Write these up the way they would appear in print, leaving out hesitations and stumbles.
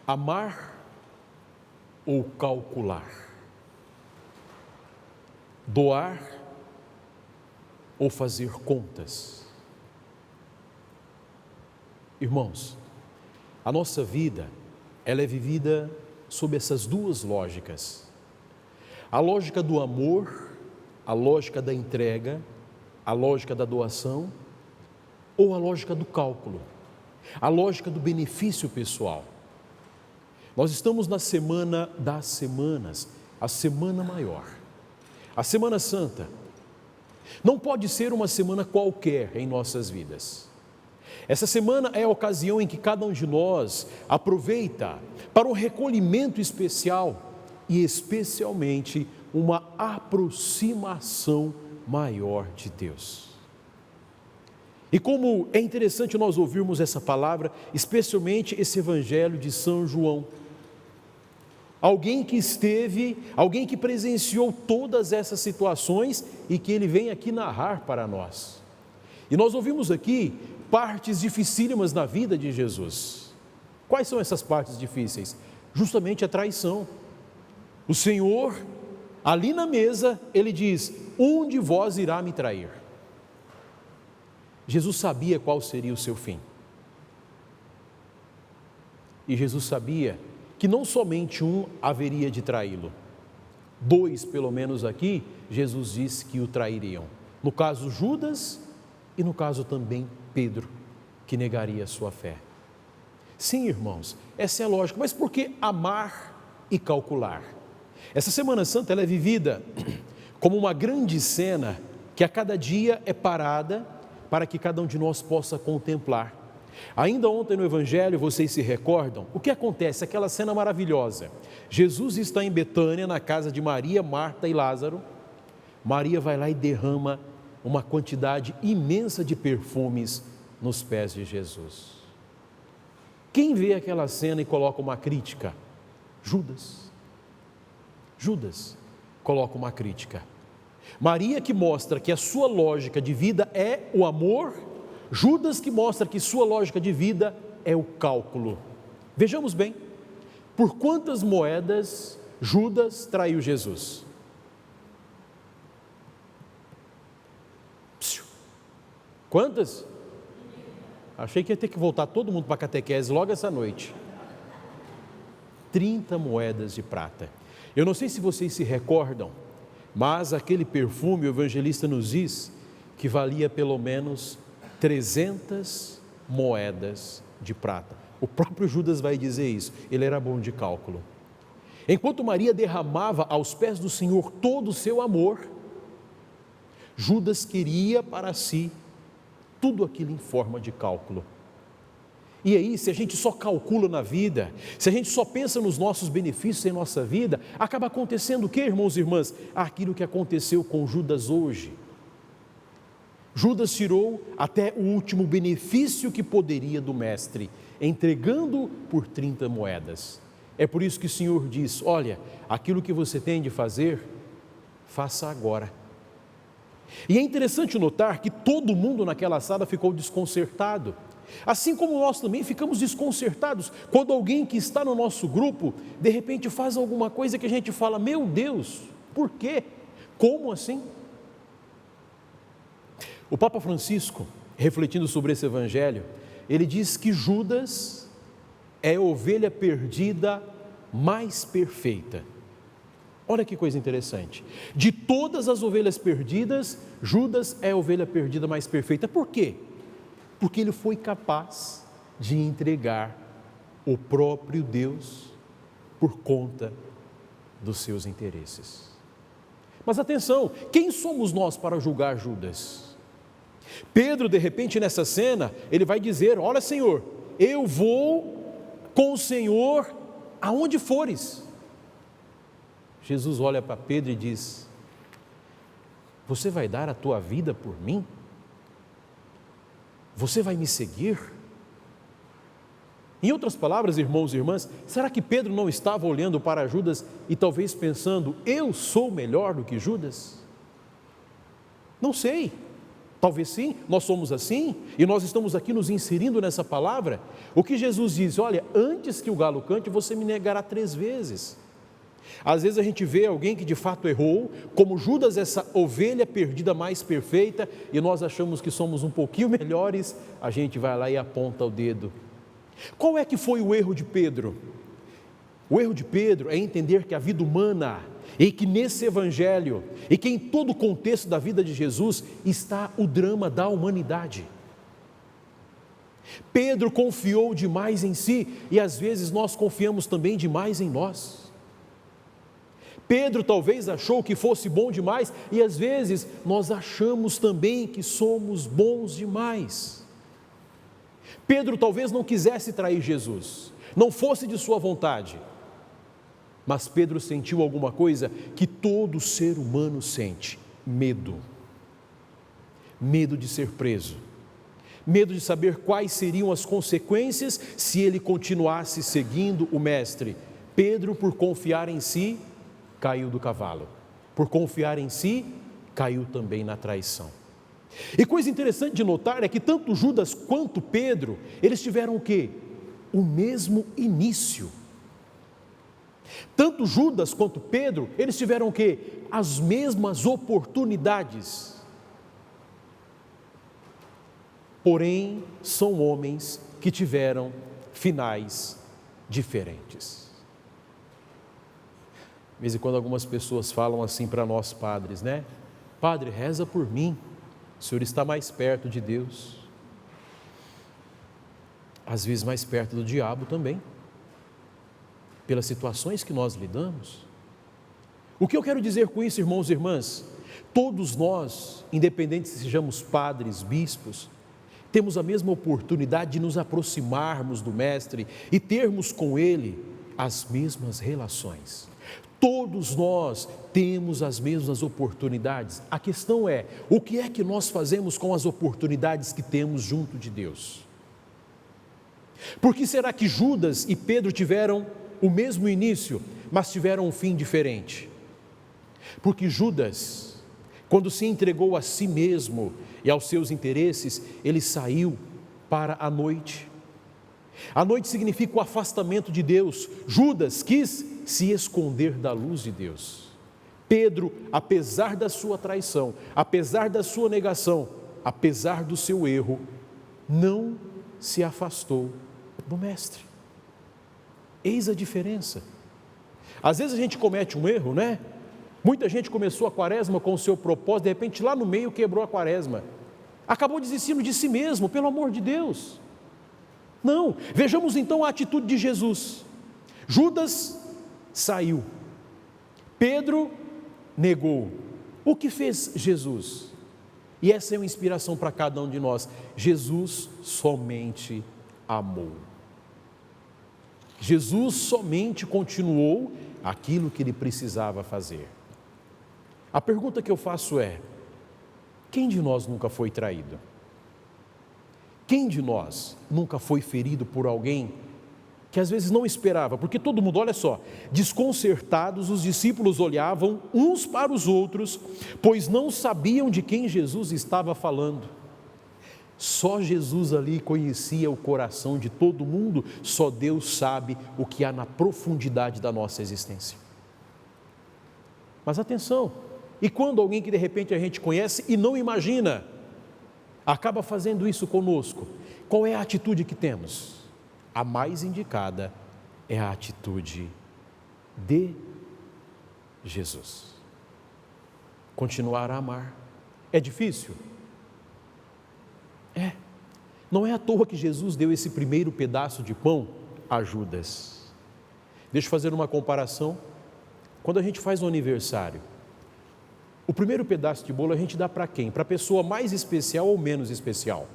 Amar ou calcular? Doar ou fazer contas? Irmãos, a nossa vida, ela é vivida sob essas duas lógicas. A lógica do amor, a lógica da entrega, a lógica da doação, ou a lógica do cálculo, a lógica do benefício pessoal. Nós estamos na semana das semanas, a semana maior, a Semana Santa. Não pode ser uma semana qualquer em nossas vidas. Essa semana é a ocasião em que cada um de nós aproveita para um recolhimento especial e especialmente uma aproximação maior de Deus. E como é interessante nós ouvirmos essa palavra, especialmente esse evangelho de São João. Alguém que presenciou todas essas situações e que ele vem aqui narrar para nós. E nós ouvimos aqui partes dificílimas na vida de Jesus. Quais são essas partes difíceis? Justamente a traição. O Senhor, ali na mesa, ele diz: um de vós irá me trair. Jesus sabia qual seria o seu fim. E Jesus sabia que não somente um haveria de traí-lo. Dois, pelo menos aqui, Jesus disse que o trairiam. No caso Judas e no caso também Pedro, que negaria a sua fé. Sim, irmãos, essa é a lógica. Mas por que amar e calcular? Essa Semana Santa ela é vivida como uma grande cena que a cada dia é parada para que cada um de nós possa contemplar. Ainda ontem no Evangelho, vocês se recordam, o que acontece? Aquela cena maravilhosa. Jesus está em Betânia, na casa de Maria, Marta e Lázaro. Maria vai lá e derrama uma quantidade imensa de perfumes nos pés de Jesus. Quem vê aquela cena e coloca uma crítica? Judas. Judas coloca uma crítica. Maria, que mostra que a sua lógica de vida é o amor. Judas, que mostra que sua lógica de vida é o cálculo. Vejamos bem, por quantas moedas Judas traiu Jesus? Quantas? Achei que ia ter que voltar todo mundo para a catequese logo essa noite. 30 moedas de prata. Eu não sei se vocês se recordam, mas aquele perfume, o evangelista nos diz que valia pelo menos 300 moedas de prata. O próprio Judas vai dizer isso, ele era bom de cálculo. Enquanto Maria derramava aos pés do Senhor todo o seu amor, Judas queria para si tudo aquilo em forma de cálculo. E aí, se a gente só calcula na vida, se a gente só pensa nos nossos benefícios em nossa vida, acaba acontecendo o que, irmãos e irmãs? Aquilo que aconteceu com Judas hoje. Judas tirou até o último benefício que poderia do mestre, entregando por 30 moedas. É por isso que o Senhor diz: olha, aquilo que você tem de fazer, faça agora. E é interessante notar que todo mundo naquela sala ficou desconcertado. Assim como nós também ficamos desconcertados quando alguém que está no nosso grupo, de repente faz alguma coisa que a gente fala: meu Deus, por quê? Como assim? O Papa Francisco, refletindo sobre esse evangelho, ele diz que Judas é a ovelha perdida mais perfeita. Olha que coisa interessante. De todas as ovelhas perdidas, Judas é a ovelha perdida mais perfeita. Por quê? Porque ele foi capaz de entregar o próprio Deus por conta dos seus interesses. Mas atenção, quem somos nós para julgar Judas? Pedro, de repente, nessa cena, ele vai dizer: olha, Senhor, eu vou com o Senhor aonde fores. Jesus olha para Pedro e diz: você vai dar a tua vida por mim? Você vai me seguir? Em outras palavras, irmãos e irmãs, será que Pedro não estava olhando para Judas e talvez pensando: eu sou melhor do que Judas? Não sei. Talvez sim, nós somos assim, e nós estamos aqui nos inserindo nessa palavra. O que Jesus diz: olha, antes que o galo cante, você me negará 3 vezes. Às vezes a gente vê alguém que de fato errou, como Judas, essa ovelha perdida mais perfeita, e nós achamos que somos um pouquinho melhores, a gente vai lá e aponta o dedo. Qual é que foi o erro de Pedro? O erro de Pedro é entender que a vida humana, e que nesse evangelho, e que em todo o contexto da vida de Jesus, está o drama da humanidade. Pedro confiou demais em si, e às vezes nós confiamos também demais em nós. Pedro talvez achou que fosse bom demais, e às vezes nós achamos também que somos bons demais. Pedro talvez não quisesse trair Jesus, não fosse de sua vontade, mas Pedro sentiu alguma coisa que todo ser humano sente: medo. Medo de ser preso, medo de saber quais seriam as consequências se ele continuasse seguindo o Mestre. Pedro, por confiar em si, caiu do cavalo. Por confiar em si, caiu também na traição. E coisa interessante de notar é que tanto Judas quanto Pedro, eles tiveram o quê? O mesmo início. Tanto Judas quanto Pedro, eles tiveram o quê? As mesmas oportunidades. Porém, são homens que tiveram finais diferentes. De vez em quando algumas pessoas falam assim para nós padres, né? Padre, reza por mim, o senhor está mais perto de Deus. Às vezes mais perto do diabo também, pelas situações que nós lidamos. O que eu quero dizer com isso, irmãos e irmãs? Todos nós, independente se sejamos padres, bispos, temos a mesma oportunidade de nos aproximarmos do Mestre e termos com Ele as mesmas relações. Todos nós temos as mesmas oportunidades. A questão é, o que é que nós fazemos com as oportunidades que temos junto de Deus? Por que será que Judas e Pedro tiveram o mesmo início, mas tiveram um fim diferente? Porque Judas, quando se entregou a si mesmo e aos seus interesses, ele saiu para a noite. A noite significa o afastamento de Deus. Judas quis se esconder da luz de Deus. Pedro, apesar da sua traição, apesar da sua negação, apesar do seu erro, não se afastou do Mestre. Eis a diferença. Às vezes a gente comete um erro, né? Muita gente começou a quaresma com o seu propósito, de repente lá no meio quebrou a quaresma. Acabou desistindo de si mesmo, pelo amor de Deus. Não, vejamos então a atitude de Jesus. Judas saiu, Pedro negou. O que fez Jesus? E essa é uma inspiração para cada um de nós. Jesus somente amou. Jesus somente continuou aquilo que ele precisava fazer. A pergunta que eu faço é: quem de nós nunca foi traído? Quem de nós nunca foi ferido por alguém que às vezes não esperava? Porque todo mundo, olha só, desconcertados, os discípulos olhavam uns para os outros, pois não sabiam de quem Jesus estava falando. Só Jesus ali conhecia o coração de todo mundo, só Deus sabe o que há na profundidade da nossa existência. Mas atenção, e quando alguém que de repente a gente conhece e não imagina, acaba fazendo isso conosco, qual é a atitude que temos? A mais indicada é a atitude de Jesus. Continuar a amar. É difícil? É. Não é à toa que Jesus deu esse primeiro pedaço de pão a Judas. Deixa eu fazer uma comparação. Quando a gente faz um aniversário, o primeiro pedaço de bolo a gente dá para quem? Para a pessoa mais especial ou menos especial?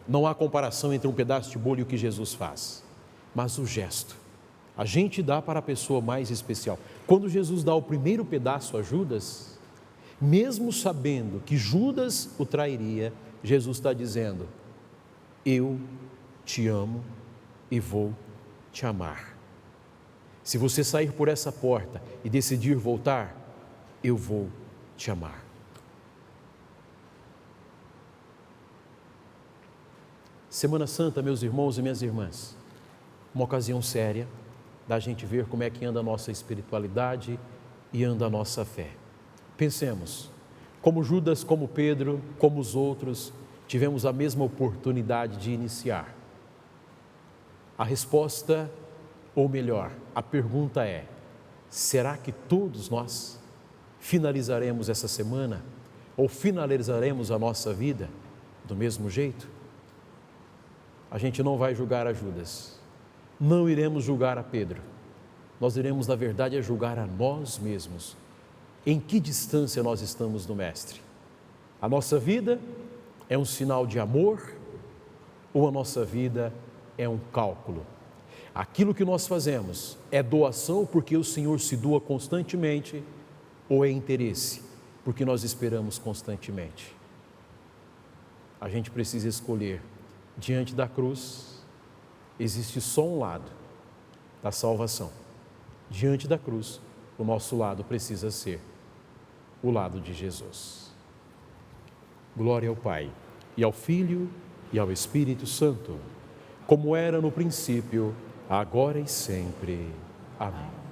Não há comparação entre um pedaço de bolo e o que Jesus faz, mas o gesto. A gente dá para a pessoa mais especial. Quando Jesus dá o primeiro pedaço a Judas, mesmo sabendo que Judas o trairia, Jesus está dizendo: eu te amo e vou te amar. Se você sair por essa porta e decidir voltar, eu vou te amar. Semana Santa, meus irmãos e minhas irmãs, uma ocasião séria da gente ver como é que anda a nossa espiritualidade e anda a nossa fé. Pensemos, como Judas, como Pedro, como os outros, tivemos a mesma oportunidade de iniciar. A resposta, ou melhor, a pergunta é: será que todos nós finalizaremos essa semana ou finalizaremos a nossa vida do mesmo jeito? A gente não vai julgar a Judas, não iremos julgar a Pedro, nós iremos, na verdade, julgar a nós mesmos. Em que distância nós estamos do Mestre? A nossa vida é um sinal de amor ou a nossa vida é um cálculo? Aquilo que nós fazemos é doação porque o Senhor se doa constantemente ou é interesse porque nós esperamos constantemente? A gente precisa escolher. Diante da cruz, existe só um lado da salvação. Diante da cruz, o nosso lado precisa ser o lado de Jesus. Glória ao Pai, e ao Filho, e ao Espírito Santo, como era no princípio, agora e sempre. Amém.